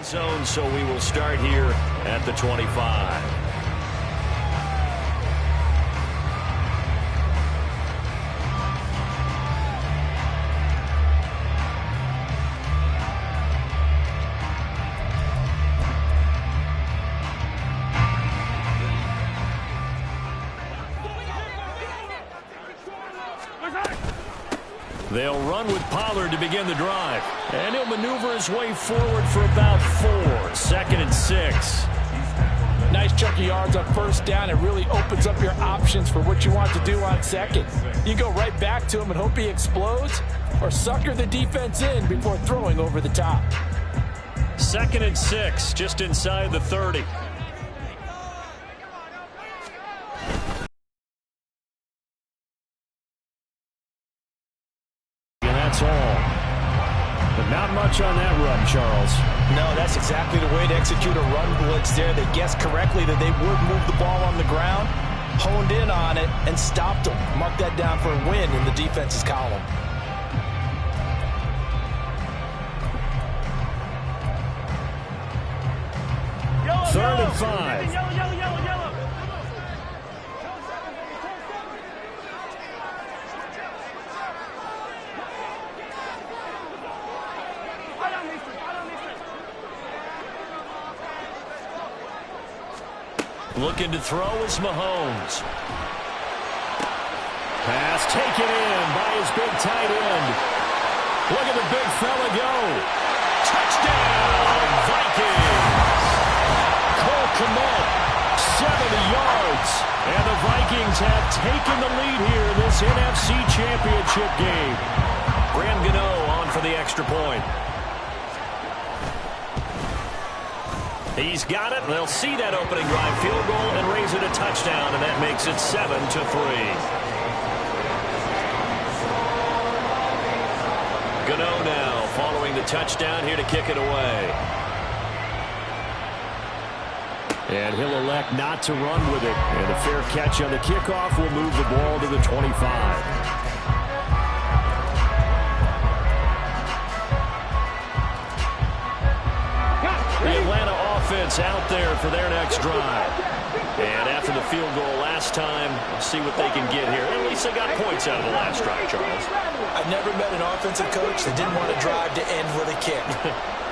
Zone, so we will start here at the 25. They'll run with Pollard to begin the drive. And he'll maneuver his way forward for about 4. 2nd and 6. Nice chunk of yards on first down. It really opens up your options for what you want to do on second. You go right back to him and hope he explodes, or sucker the defense in before throwing over the top. 2nd and 6, just inside the 30. That's all. But not much on that run, Charles. No, that's exactly the way to execute a run blitz there. They guessed correctly that they would move the ball on the ground, honed in on it, and stopped them. Mark that down for a win in the defense's column. Third and 5. Looking to throw is Mahomes. Pass taken in by his big tight end. Look at the big fella go. Touchdown, Vikings. Cole Kmet, 70 yards. And the Vikings have taken the lead here in this NFC Championship game. Graham Gano on for the extra point. He's got it. They'll see that opening drive field goal and raise it a touchdown, and that makes it 7-3. Gano now following the touchdown here to kick it away. And he'll elect not to run with it. And a fair catch on the kickoff will move the ball to the 25. The Atlanta offense out there for their next drive. And after the field goal last time, we'll see what they can get here. At least they got points out of the last drive, Charles. I've never met an offensive coach that didn't want to drive to end with a kick.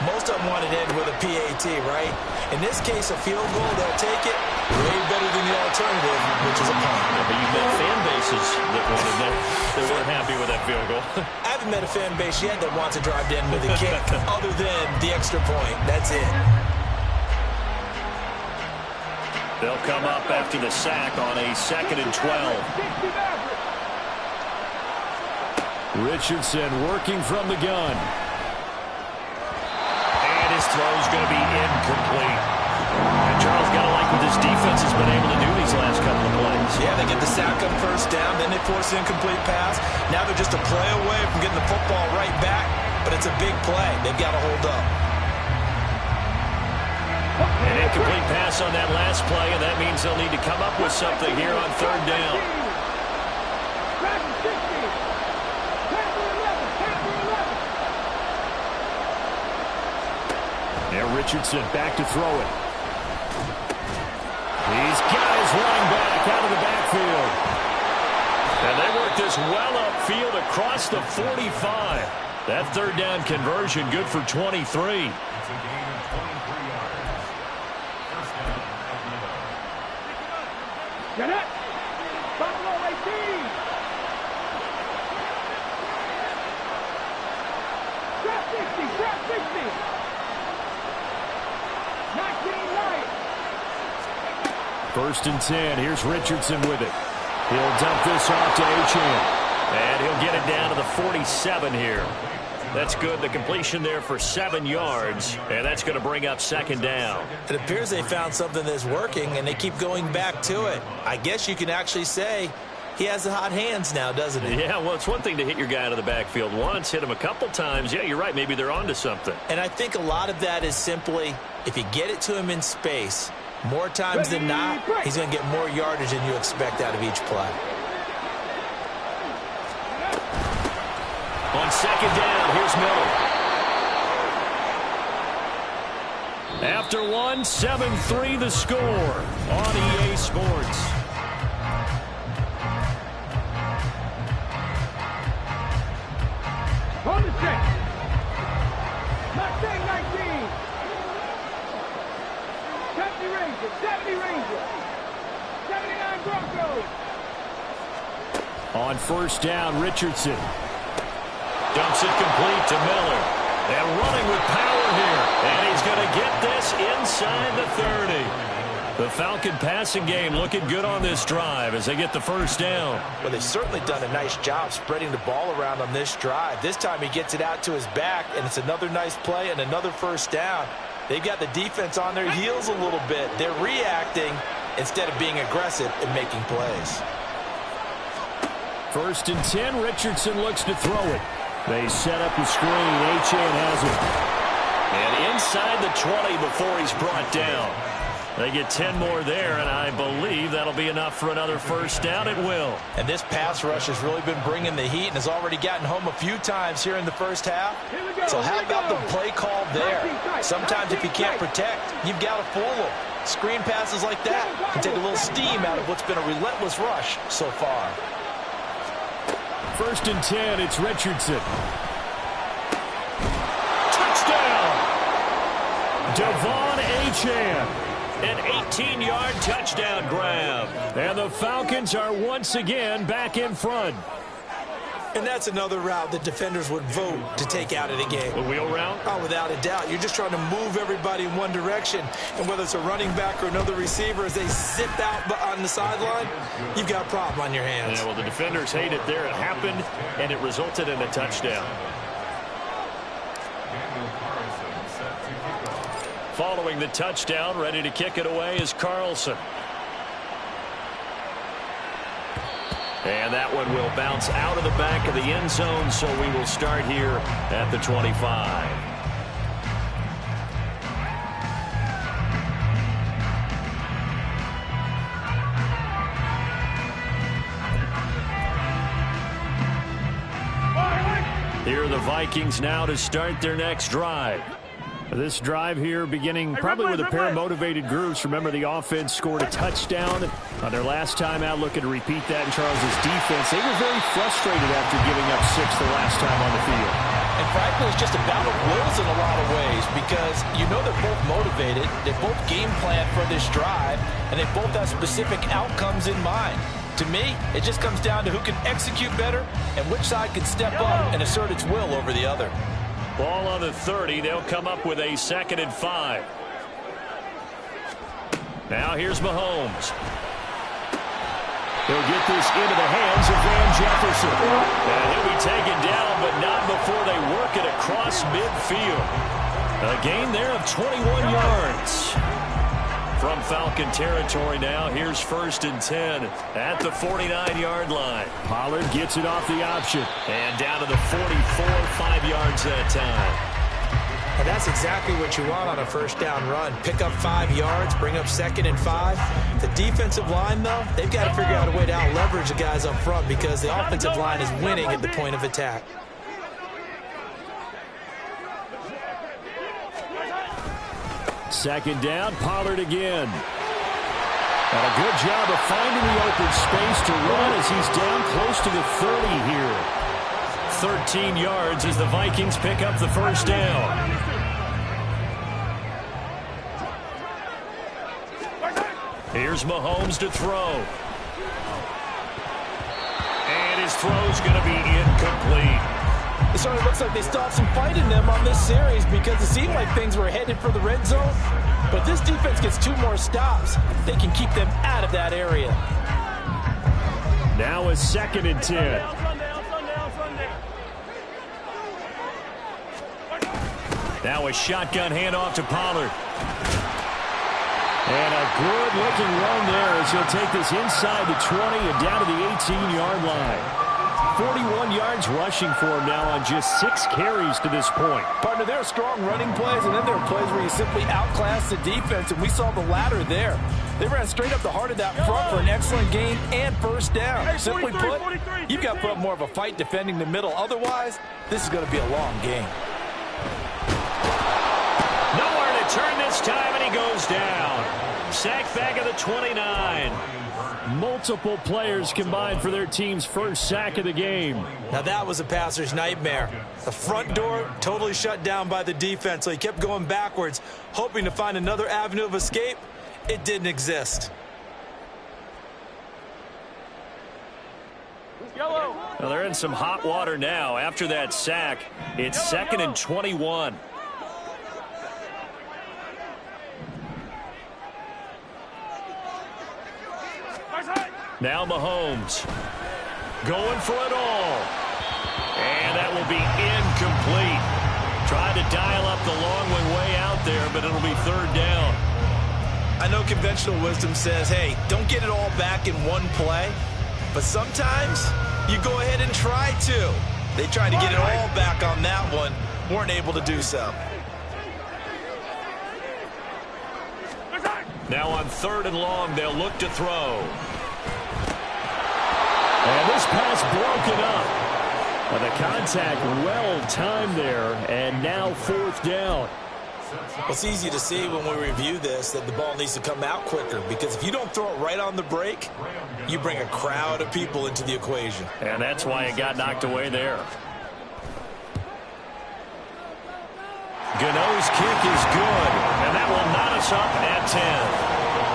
Most of them want to end with a PAT, right? In this case, a field goal, they'll take it way better than the alternative, which is a punt. Yeah, but you've met fan bases that wanted that. They weren't happy with that field goal. I haven't met a fan base yet that wants to drive to end with a kick other than the extra point. That's it. They'll come up after the sack on a 2nd and 12. Richardson working from the gun. And his throw's going to be incomplete. And Charles, got to like what this defense has been able to do these last couple of plays. Yeah, they get the sack on first down, then they force an incomplete pass. Now they're just a play away from getting the football right back, but it's a big play. They've got to hold up. An incomplete pass on that last play, and that means they'll need to come up with something here on 3rd down. Now Richardson back to throw it. He's got his running back out of the backfield. And they work this well upfield across the 45. That 3rd down conversion good for 23. Get it! Buffalo 18! Trap 60! Trap 60! 19-9! 1st and 10. Here's Richardson with it. He'll dump this off to Achane. And he'll get it down to the 47 here. That's good. The completion there for 7 yards. And that's going to bring up 2nd down. It appears they found something that's working, and they keep going back to it. I guess you can actually say he has the hot hands now, doesn't he? Yeah, well, it's one thing to hit your guy out of the backfield once, hit him a couple times. Yeah, you're right. Maybe they're onto something. And I think a lot of that is simply, if you get it to him in space, more times than not, he's going to get more yardage than you expect out of each play. On 2nd down, here's Miller. After one, 7-3 the score on EA Sports. Hold the check. Mustang 19. 70 Rangers. 70 Rangers. 79 Broncos. On first down, Richardson. Dumps it complete to Miller. And running with power here. And he's going to get this inside the 30. The Falcon passing game looking good on this drive as they get the first down. Well, they've certainly done a nice job spreading the ball around on this drive. This time he gets it out to his back, and it's another nice play and another first down. They've got the defense on their heels a little bit. They're reacting instead of being aggressive and making plays. First and 10, Richardson looks to throw it. They set up the screen. Achane has it. And inside the 20 before he's brought down. They get 10 more there, and I believe that'll be enough for another first down. It will. And this pass rush has really been bringing the heat and has already gotten home a few times here in the first half. So how about the play call there? Sometimes if you can't protect, you've got to fool them. Screen passes like that can take a little steam out of what's been a relentless rush so far. First and 10, it's Richardson. Touchdown! Devon Achane. An 18-yard touchdown grab. And the Falcons are once again back in front. And that's another route that defenders would vote to take out of the game. The wheel route? Oh, without a doubt. You're just trying to move everybody in one direction. And whether it's a running back or another receiver, as they zip out on the sideline, you've got a problem on your hands. Yeah, well, the defenders hate it there. It happened, and it resulted in a touchdown. Following the touchdown, ready to kick it away is Carlson. And that one will bounce out of the back of the end zone, so we will start here at the 25. Here are the Vikings now to start their next drive. This drive here beginning probably with a pair of motivated groups. Remember, the offense scored a touchdown on their last time out, looking to repeat that in Charles's defense. They were very frustrated after giving up 6 the last time on the field. And frankly, it's just a battle of wills in a lot of ways because you know they're both motivated. They both game plan for this drive, and they both have specific outcomes in mind. To me, it just comes down to who can execute better and which side can step up and assert its will over the other. Ball on the 30. They'll come up with a 2nd and 5. Now here's Mahomes. He'll get this into the hands of Van Jefferson. And he'll be taken down, but not before they work it across midfield. A gain there of 21 yards. From Falcon territory now, here's 1st and 10 at the 49-yard line. Pollard gets it off the option. And down to the 44, 5 yards that time. And that's exactly what you want on a first down run. Pick up 5 yards, bring up 2nd and 5. The defensive line, though, they've got to figure out a way to out-leverage the guys up front because the offensive line is winning at the point of attack. Second down, Pollard again. And a good job of finding the open space to run as he's down close to the 30 here. 13 yards as the Vikings pick up the first down. Here's Mahomes to throw. And his throw's going to be incomplete. It certainly looks like they still have some fight in them on this series because it seemed like things were headed for the red zone. But if this defense gets 2 more stops, they can keep them out of that area. Now a 2nd and 10. Now a shotgun handoff to Pollard. And a good-looking run there as he'll take this inside the 20 and down to the 18-yard line. 41 yards rushing for him now on just 6 carries to this point. Partner, there are strong running plays, and then there are plays where you simply outclass the defense, and we saw the latter there. They ran straight up the heart of that front for an excellent gain and first down. Simply put, you've got to put up more of a fight defending the middle. Otherwise, this is going to be a long game. Nowhere to return this time, and he goes down. Sack back at the 29. Multiple players combined for their team's first sack of the game. Now that was a passer's nightmare. The front door totally shut down by the defense, so he kept going backwards, hoping to find another avenue of escape. It didn't exist. Well, they're in some hot water now. After that sack, it's 2nd and 21. Now Mahomes going for it all. And that will be incomplete. Tried to dial up the long one way out there, but it'll be 3rd down. I know conventional wisdom says, hey, don't get it all back in one play. But sometimes you go ahead and try to. They tried to get it all back on that one. Weren't able to do so. Now on 3rd and long, they'll look to throw. And this pass broken up. Well, the contact well-timed there, and now 4th down. Well, it's easy to see when we review this that the ball needs to come out quicker, because if you don't throw it right on the break, you bring a crowd of people into the equation. And that's why it got knocked away there. Gano's kick is good, and that will knot us up at 10.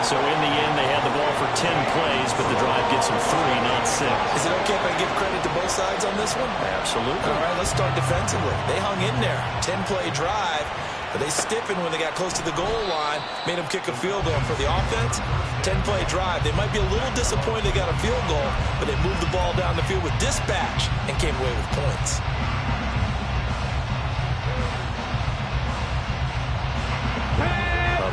So in the end, they had the ball for 10 plays, but the drive gets them 3, not 6. Is it okay if I give credit to both sides on this one? Absolutely. All right, let's start defensively. They hung in there. 10-play drive, but they stiffened when they got close to the goal line, made them kick a field goal. For the offense, 10-play drive. They might be a little disappointed they got a field goal, but they moved the ball down the field with dispatch and came away with points.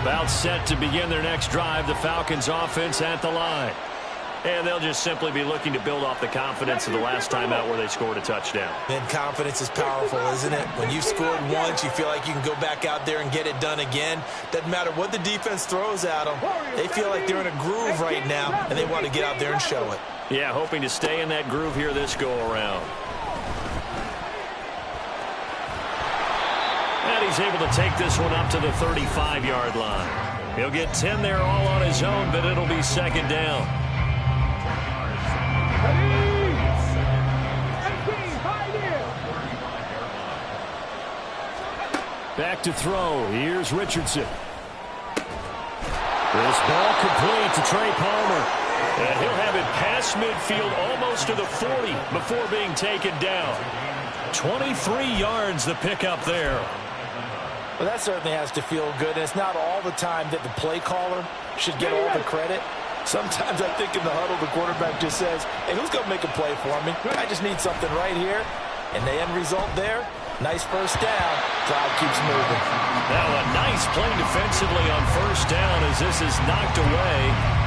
About set to begin their next drive, the Falcons offense at the line. And they'll just simply be looking to build off the confidence of the last time out where they scored a touchdown. And confidence is powerful, isn't it? When you've scored once, you feel like you can go back out there and get it done again. Doesn't matter what the defense throws at them. They feel like they're in a groove right now, and they want to get out there and show it. Yeah, hoping to stay in that groove here this go-around. And he's able to take this one up to the 35-yard line. He'll get 10 there all on his own, but it'll be 2nd down. Back to throw. Here's Richardson. This ball complete to Trey Palmer. And he'll have it past midfield almost to the 40 before being taken down. 23 yards the pickup there. Well, that certainly has to feel good. And it's not all the time that the play caller should get all the credit. Sometimes I think in the huddle, the quarterback just says, hey, who's going to make a play for me? I just need something right here. And the end result there, nice first down. Drive keeps moving. Now a nice play defensively on 1st down as this is knocked away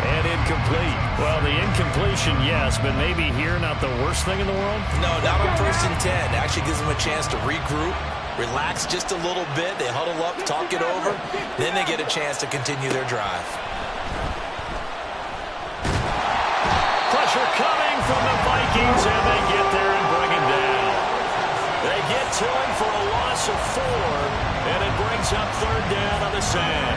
and incomplete. Well, the incompletion, yes, but maybe here not the worst thing in the world? No, not on 1st and 10. Actually gives them a chance to regroup, relax just a little bit. They huddle up, talk it over. Then they get a chance to continue their drive. Pressure coming from the Vikings, and they get there and bring him down. They get to him for a loss of 4, and it brings up 3rd down on the sack.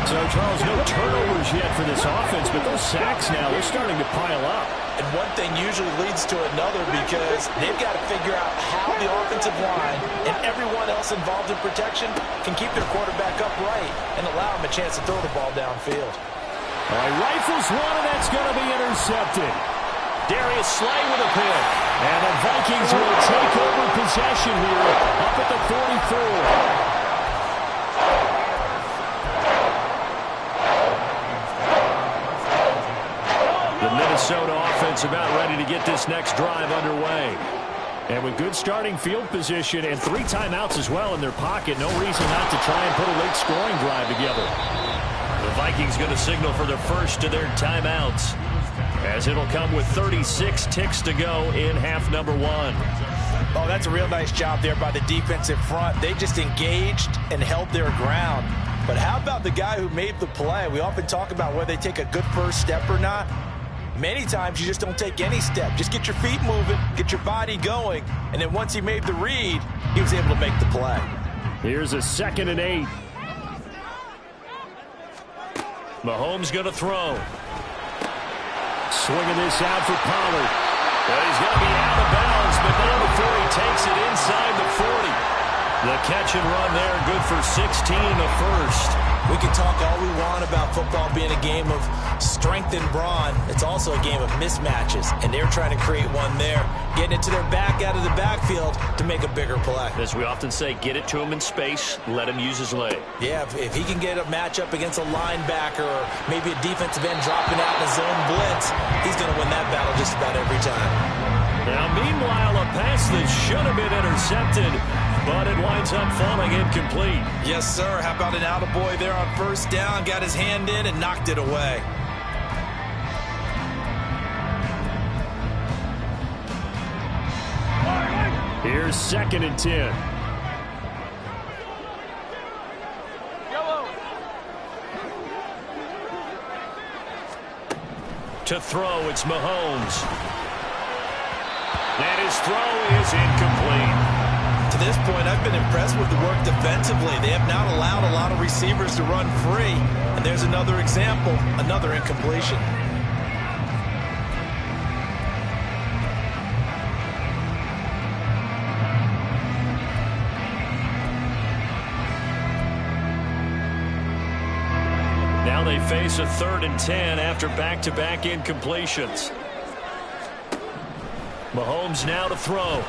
So, Charles, no turnovers yet for this offense, but those sacks now, they're starting to pile up. And one thing usually leads to another, because they've got to figure out how the offensive line and everyone else involved in protection can keep their quarterback upright and allow him a chance to throw the ball downfield. All right, rifles one, and that's going to be intercepted. Darius Slay with a pick. And the Vikings will take over possession here up at the 44. The Minnesota offense about ready to get this next drive underway. And with good starting field position and 3 timeouts as well in their pocket, no reason not to try and put a late scoring drive together. The Vikings going to signal for the first of their timeouts, as it'll come with 36 ticks to go in half number 1. Oh, that's a real nice job there by the defensive front. They just engaged and held their ground. But how about the guy who made the play? We often talk about whether they take a good first step or not. Many times you just don't take any step. Just get your feet moving, get your body going, and then once he made the read, he was able to make the play. Here's a 2nd and 8. Mahomes going to throw. Swinging this out for Pollard. But he's going to be out of bounds, but not before he takes it inside the 40. The catch and run there, good for 16 in the first. We can talk all we want about football being a game of strength and brawn. It's also a game of mismatches, and they're trying to create one there, getting it to their back out of the backfield to make a bigger play. As we often say, get it to him in space, let him use his leg. Yeah, if he can get a matchup against a linebacker or maybe a defensive end dropping out in a zone blitz, he's going to win that battle just about every time. Now, meanwhile, a pass that should have been intercepted, but it winds up falling incomplete. Yes, sir. How about an attaboy there on first down? Got his hand in and knocked it away. Here's 2nd and 10. To throw, it's Mahomes. And his throw is incomplete. To this point, I've been impressed with the work defensively. They have not allowed a lot of receivers to run free. And there's another example, another incompletion. Now they face a 3rd and 10 after back-to-back incompletions. Mahomes now to throw.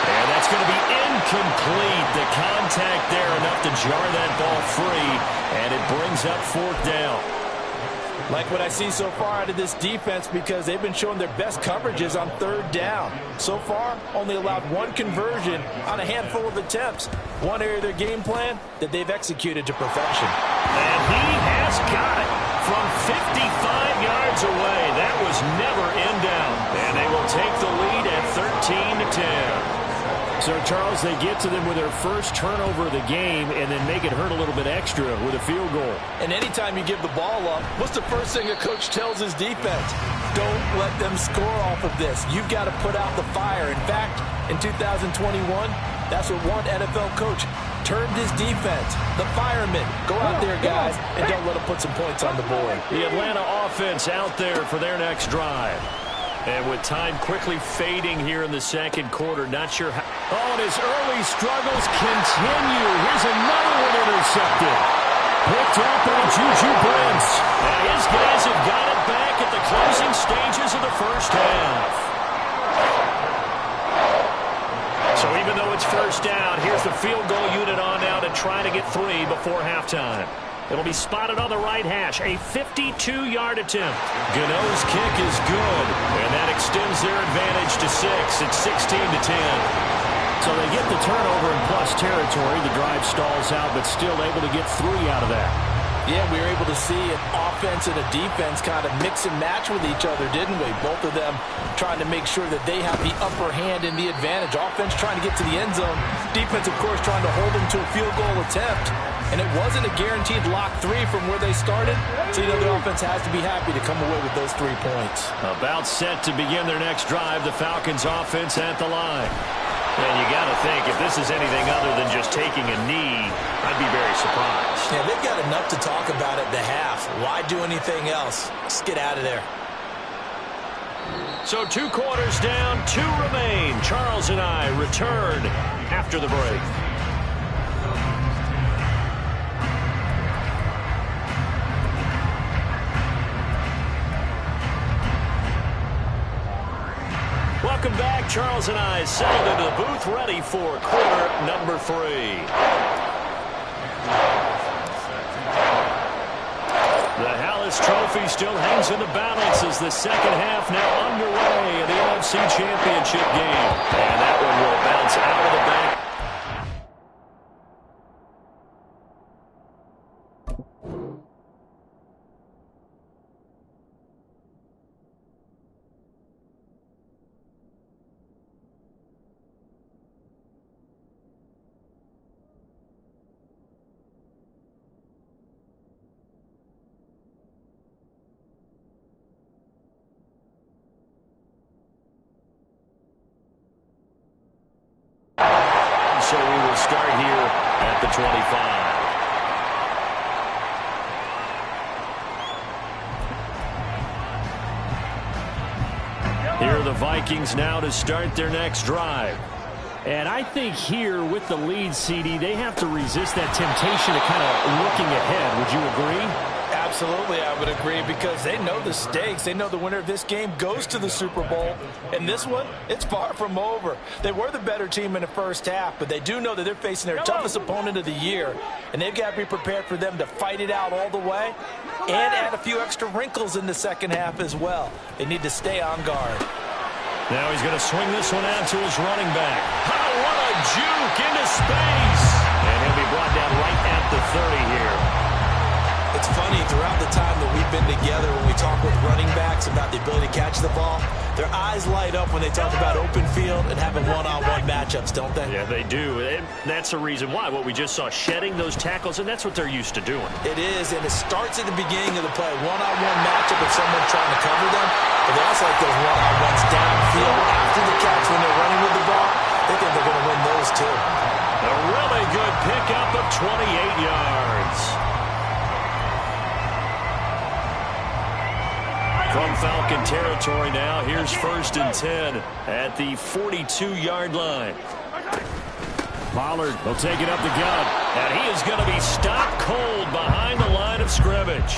And that's going to be incomplete. The contact there enough to jar that ball free, and it brings up 4th down. Like what I see so far out of this defense, because they've been showing their best coverages on 3rd down. So far, only allowed 1 conversion on a handful of attempts. One area of their game plan that they've executed to perfection. And he has got it from 55 yards away. That was never in down. And they will take the lead at 13-10. So, Charles, they get to them with their first turnover of the game and then make it hurt a little bit extra with a field goal. And anytime you give the ball up, what's the first thing a coach tells his defense? Don't let them score off of this. You've got to put out the fire. In fact, in 2021, that's what one NFL coach termed his defense. The firemen. Go out there, guys, and don't let them put some points on the board. The Atlanta offense out there for their next drive. And with time quickly fading here in the 2nd quarter, not sure how. Oh, and his early struggles continue. Here's another one intercepted. Picked up by Juju Brents. And his guys have got it back at the closing stages of the first half. So even though it's first down, here's the field goal unit on now to try to get 3 before halftime. It'll be spotted on the right hash. A 52-yard attempt. Gano's kick is good, and that extends their advantage to 6. It's 16-10. So they get the turnover in plus territory. The drive stalls out, but still able to get 3 out of that. Yeah, we were able to see an offense and a defense kind of mix and match with each other, didn't we? Both of them trying to make sure that they have the upper hand and the advantage. Offense trying to get to the end zone. Defense, of course, trying to hold them to a field goal attempt. And it wasn't a guaranteed lock 3 from where they started. So, you know, the offense has to be happy to come away with those 3 points. About set to begin their next drive, the Falcons offense at the line. And you got to think, if this is anything other than just taking a knee, I'd be very surprised. Yeah, they've got enough to talk about at the half. Why do anything else? Just get out of there. So 2 quarters down, 2 remain. Charles and I return after the break. Welcome back. Charles and I settled into the booth, ready for quarter number 3. The Hallis Trophy still hangs in the balance as the second half now underway in the NFC Championship game. And that one will bounce out of the back. So we will start here at the 25. Here are the Vikings now to start their next drive. And I think here with the lead, CD, they have to resist that temptation to kind of looking ahead. Would you agree? Absolutely, I would agree, because they know the stakes. They know the winner of this game goes to the Super Bowl. And this one, it's far from over. They were the better team in the first half, but they do know that they're facing their toughest opponent of the year. And they've got to be prepared for them to fight it out all the way and add a few extra wrinkles in the second half as well. They need to stay on guard. Now he's going to swing this one out to his running back. Oh, what a juke into space. And he'll be brought down right at the 30 here. It's funny, throughout the time that we've been together, when we talk with running backs about the ability to catch the ball, their eyes light up when they talk about open field and having one-on-one matchups, don't they? Yeah, they do. And that's the reason why. What we just saw, shedding those tackles, and that's what they're used to doing. It is, and it starts at the beginning of the play. One-on-one matchup if someone's trying to cover them, but they also like those one-on-ones downfield after the catch when they're running with the ball. They think they're going to win those too. A really good pickup of 28 yards. From Falcon territory now, here's 1st and 10 at the 42-yard line. Pollard will take it up the gut. And he is going to be stopped cold behind the line of scrimmage.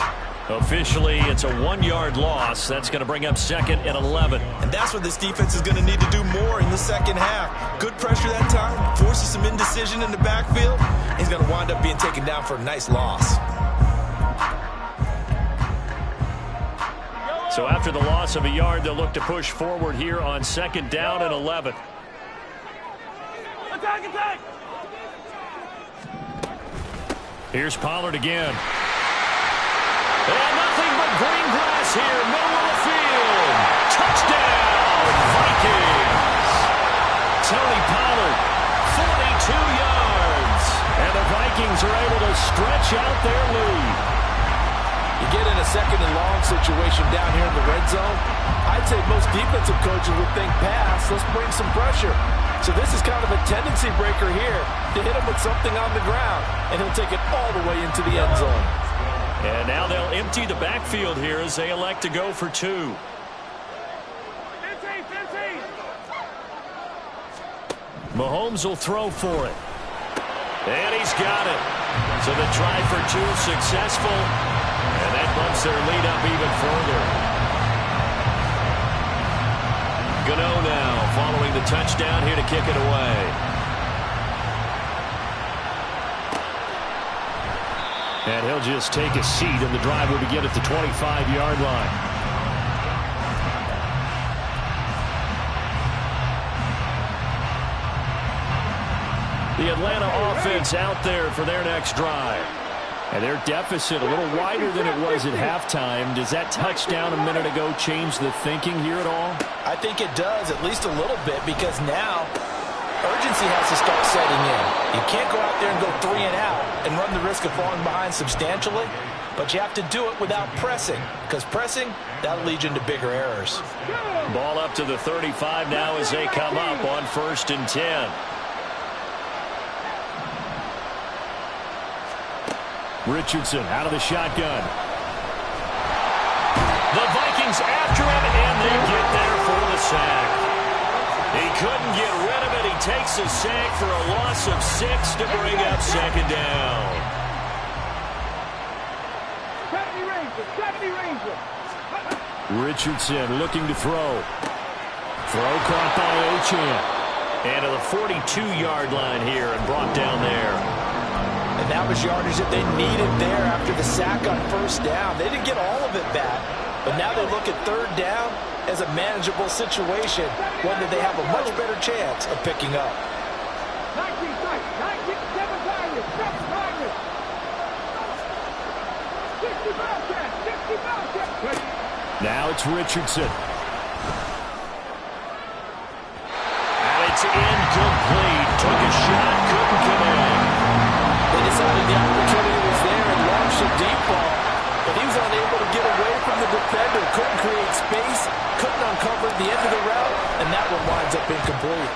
Officially, it's a 1-yard loss. That's going to bring up 2nd and 11. And that's what this defense is going to need to do more in the second half. Good pressure that time, forces some indecision in the backfield. He's going to wind up being taken down for a nice loss. So after the loss of a yard, they'll look to push forward here on 2nd down and 11. Attack, attack! Here's Pollard again. And nothing but green grass here, middle of the field. Touchdown, Vikings! Tony Pollard, 42 yards. And the Vikings are able to stretch out their lead. You get in a 2nd and long situation down here in the red zone, I'd say most defensive coaches would think pass, let's bring some pressure. So this is kind of a tendency breaker here to hit him with something on the ground, and he'll take it all the way into the end zone. And now they'll empty the backfield here as they elect to go for 2. 15. Mahomes will throw for it. And he's got it. So the try for 2 successful. And that bumps their lead up even further. Gano now following the touchdown here to kick it away. And he'll just take a seat, and the drive will begin at the 25-yard line. The Atlanta offense out there for their next drive. And their deficit a little wider than it was at halftime. Does that touchdown a minute ago change the thinking here at all? I think it does, at least a little bit, because now urgency has to start setting in. You can't go out there and go 3 and out and run the risk of falling behind substantially, but you have to do it without pressing, because pressing, that'll lead you into bigger errors. Ball up to the 35 now as they come up on 1st and 10. Richardson out of the shotgun. The Vikings after him, and they get there for the sack. He couldn't get rid of it. He takes a sack for a loss of 6 to bring up 2nd down. 70 Ranger. Richardson looking to throw. Throw caught by Achane. And to the 42-yard line here and brought down there. And that was yardage that they needed there after the sack on 1st down. They didn't get all of it back, but now they look at 3rd down as a manageable situation, one that they have a much better chance of picking up. 19 targets, 60 Now it's Richardson. And it's incomplete. Took a shot, couldn't connect. They decided the opportunity was there and launched a deep ball, but he was unable to get away from the defender, couldn't create space, couldn't uncover the end of the route, and that one winds up incomplete.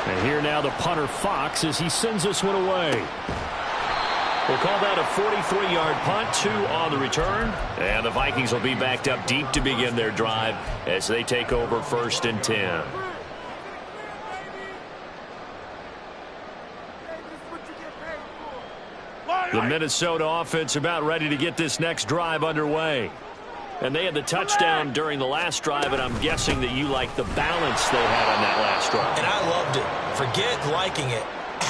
And here now the punter Fox as he sends this one away. We'll call that a 43-yard punt, 2 on the return. And the Vikings will be backed up deep to begin their drive as they take over 1st and 10. The Minnesota offense about ready to get this next drive underway. And they had the touchdown during the last drive, and I'm guessing that you like the balance they had on that last drive. And I loved it. Forget liking it.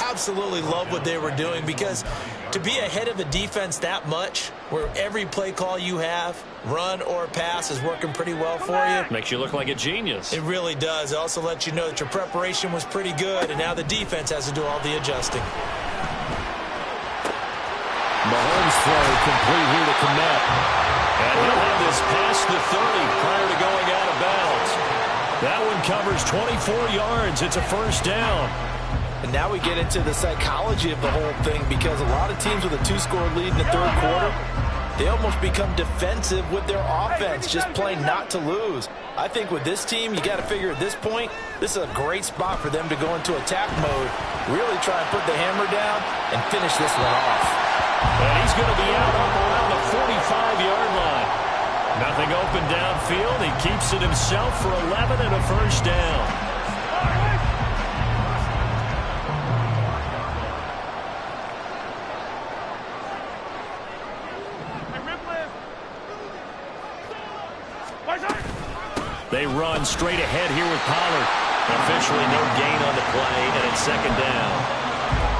Absolutely love what they were doing, because to be ahead of a defense that much, where every play call you have, run or pass, is working pretty well for you. Makes you look like a genius. It really does. It also lets you know that your preparation was pretty good, and now the defense has to do all the adjusting. Mahomes throw complete here to Kmet. And he'll have this past the 30 prior to going out of bounds. That one covers 24 yards. It's a 1st down. And now we get into the psychology of the whole thing, because a lot of teams with a 2-score lead in the 3rd quarter, they almost become defensive with their offense, just playing not to lose. I think with this team, you got to figure at this point, this is a great spot for them to go into attack mode, really try and put the hammer down and finish this one off. And he's going to be out up around the 45-yard line. Nothing open downfield. He keeps it himself for 11 and a 1st down. They run straight ahead here with Pollard. Officially no gain on the play, and it's 2nd down.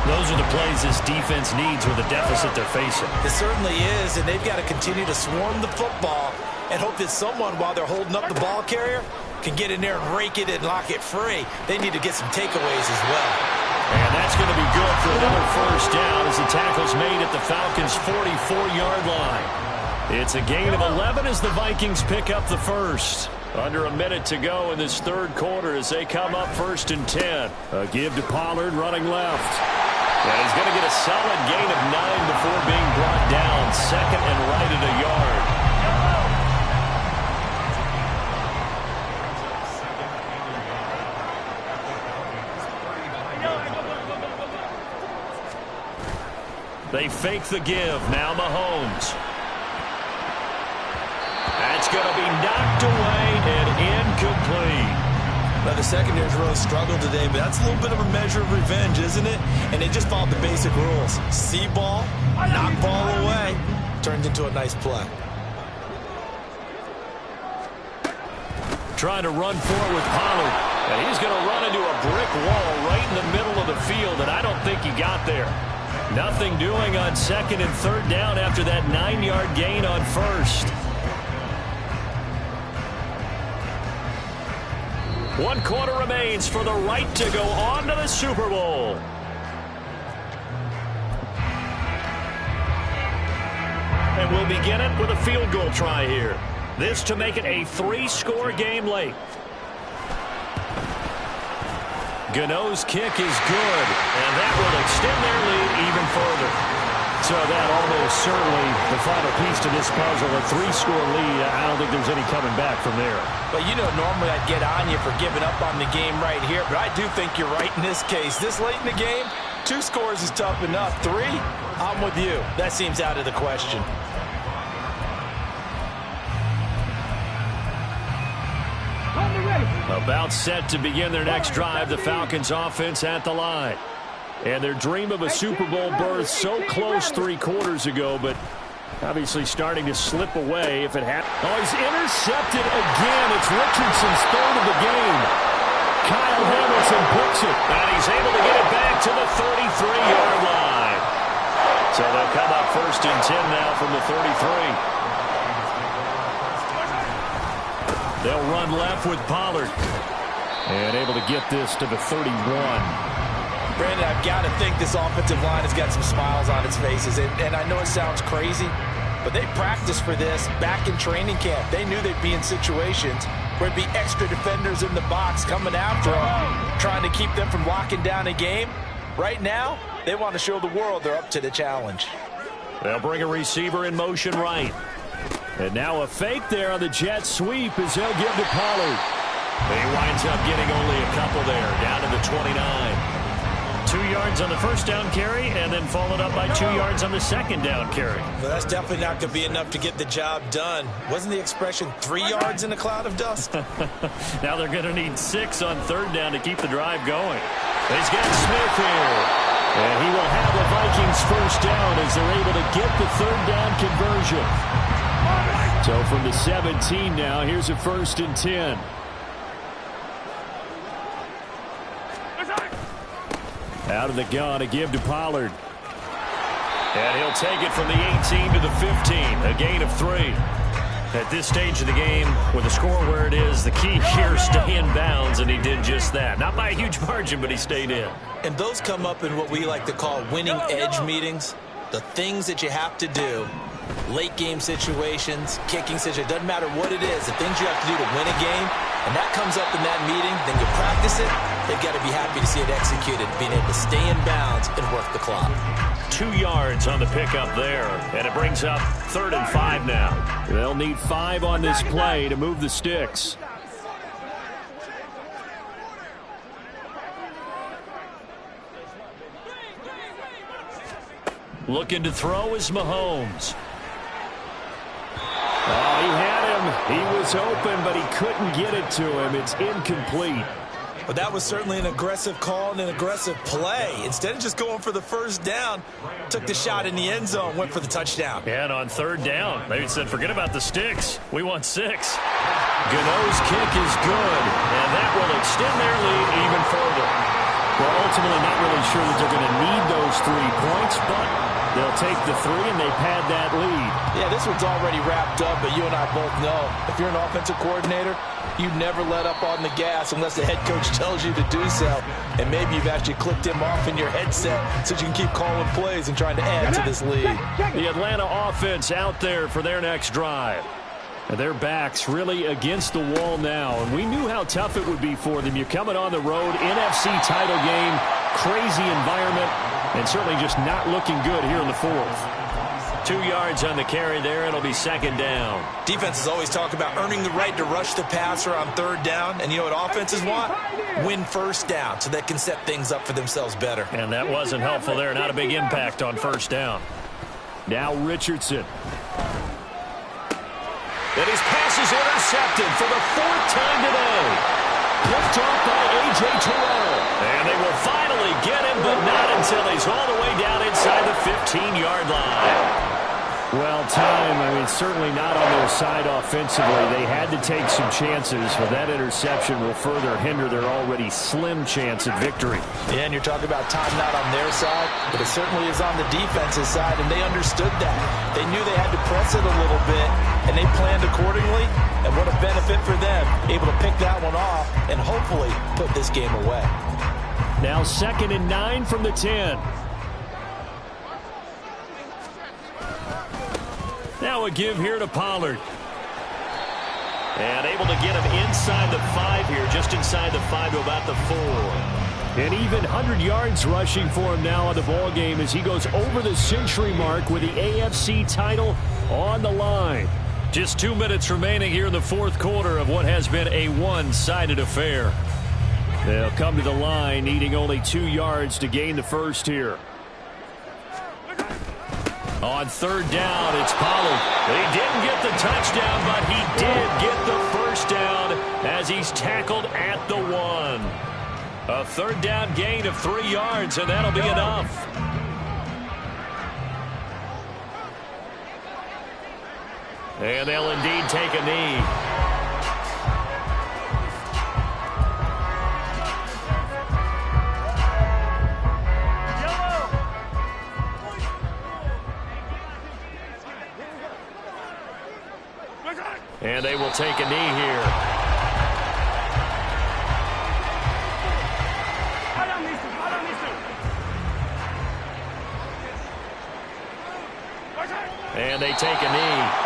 Those are the plays this defense needs with the deficit they're facing. It certainly is, and they've got to continue to swarm the football and hope that someone, while they're holding up the ball carrier, can get in there and rake it and lock it free. They need to get some takeaways as well. And that's going to be good for another 1st down as the tackle's made at the Falcons' 44-yard line. It's a gain of 11 as the Vikings pick up the 1st. Under a minute to go in this 3rd quarter as they come up 1st and 10. A give to Pollard running left. And he's going to get a solid gain of 9 before being brought down. 2nd and right at a yard. They fake the give. Now Mahomes. That's going to be knocked away and incomplete. Now, the secondary's really struggled today, but that's a little bit of a measure of revenge, isn't it? And they just followed the basic rules. See ball, knock ball away. Turned into a nice play. Trying to run forward with Pollard. And he's going to run into a brick wall right in the middle of the field, and I don't think he got there. Nothing doing on 2nd and 3rd down after that 9-yard gain on 1st. 1 quarter remains for the right to go on to the Super Bowl. And we'll begin it with a field goal try here. This to make it a 3-score game late. Gano's kick is good, and that will extend their lead even further. So that almost certainly the final piece to this puzzle, a 3-score lead. I don't think there's any coming back from there. But, you know, normally I'd get on you for giving up on the game right here, but I do think you're right in this case. This late in the game, 2 scores is tough enough. 3, I'm with you. That seems out of the question. About set to begin their next drive, the Falcons offense at the line. And their dream of a Super Bowl berth so close 3 quarters ago, but obviously starting to slip away if it happens. Oh, he's intercepted again. It's Richardson's 3rd of the game. Kyle Hamilton picks it, and he's able to get it back to the 33-yard line. So they'll come up 1st and 10 now from the 33. They'll run left with Pollard. And able to get this to the 31. Brandon, I've got to think this offensive line has got some smiles on its faces. And I know it sounds crazy, but they practiced for this back in training camp. They knew they'd be in situations where it'd be extra defenders in the box coming after them, trying to keep them from locking down a game. Right now, they want to show the world they're up to the challenge. They'll bring a receiver in motion right. And now a fake there on the jet sweep as he'll give to Pollard. He winds up getting only a couple there, down to the 29. 2 2 yards on the first down carry, and then followed up by 2 yards on the second down carry. Well, that's definitely not going to be enough to get the job done. Wasn't the expression 3 yards in a cloud of dust? Now they're going to need 6 on third down to keep the drive going. He's got Smith here. And he will have the Vikings first down as they're able to get the third down conversion. So from the 17 now, here's a 1st and 10. Out of the gun, a give to Pollard. And he'll take it from the 18 to the 15, a gain of 3. At this stage of the game, with the score where it is, the key here is stay in bounds, and he did just that. Not by a huge margin, but he stayed in. And those come up in what we like to call winning edge meetings. The things that you have to do, late game situations, kicking situations, doesn't matter what it is, the things you have to do to win a game, and that comes up in that meeting, then you practice it, they've got to be happy to see it executed, being able to stay in bounds and work the clock. 2 yards on the pickup there, and it brings up 3rd and 5 now. They'll need 5 on this play to move the sticks. Looking to throw is Mahomes. Oh, he had him. He was open, but he couldn't get it to him. It's incomplete. But that was certainly an aggressive call and an aggressive play. Instead of just going for the first down, took the shot in the end zone, went for the touchdown. And on 3rd down, they said, forget about the sticks. We want 6. Gano's kick is good, and that will extend their lead even further. Well, ultimately not really sure that they're going to need those 3 points, but they'll take the 3 and they pad that lead. Yeah, this one's already wrapped up, but you and I both know if you're an offensive coordinator, you never let up on the gas unless the head coach tells you to do so. And maybe you've actually clicked him off in your headset so you can keep calling plays and trying to add to this lead. The Atlanta offense out there for their next drive. And their backs really against the wall now. And we knew how tough it would be for them. You're coming on the road, NFC title game, crazy environment, and certainly just not looking good here in the 4th. 2 yards on the carry there. It'll be 2nd down. Defenses always talk about earning the right to rush the passer on 3rd down. And you know what offenses want? Win first down so they can set things up for themselves better. And that wasn't helpful there. Not a big impact on 1st down. Now Richardson. And his pass is intercepted for the 4th time today. Picked off by A.J. Terrell. And they will finally get him, but not until he's all the way down inside the 15-yard line. Well, certainly not on their side offensively. They had to take some chances, but that interception will further hinder their already slim chance at victory. Yeah, and you're talking about time not on their side, but it certainly is on the defense's side, and they understood that. They knew they had to press it a little bit, and they planned accordingly, and what a benefit for them, able to pick that one off and hopefully put this game away. Now 2nd and 9 from the 10. Now a give here to Pollard. And able to get him inside the 5 here, just inside the 5 to about the 4. And even 100 yards rushing for him now in the ball game as he goes over the century mark with the AFC title on the line. Just 2 minutes remaining here in the 4th quarter of what has been a one-sided affair. They'll come to the line needing only 2 yards to gain the first here. On 3rd down, it's Pollard. He didn't get the touchdown, but he did get the first down as he's tackled at the 1. A 3rd down gain of 3 yards, and that'll be enough. And they'll indeed take a knee. And they will take a knee here. And they take a knee.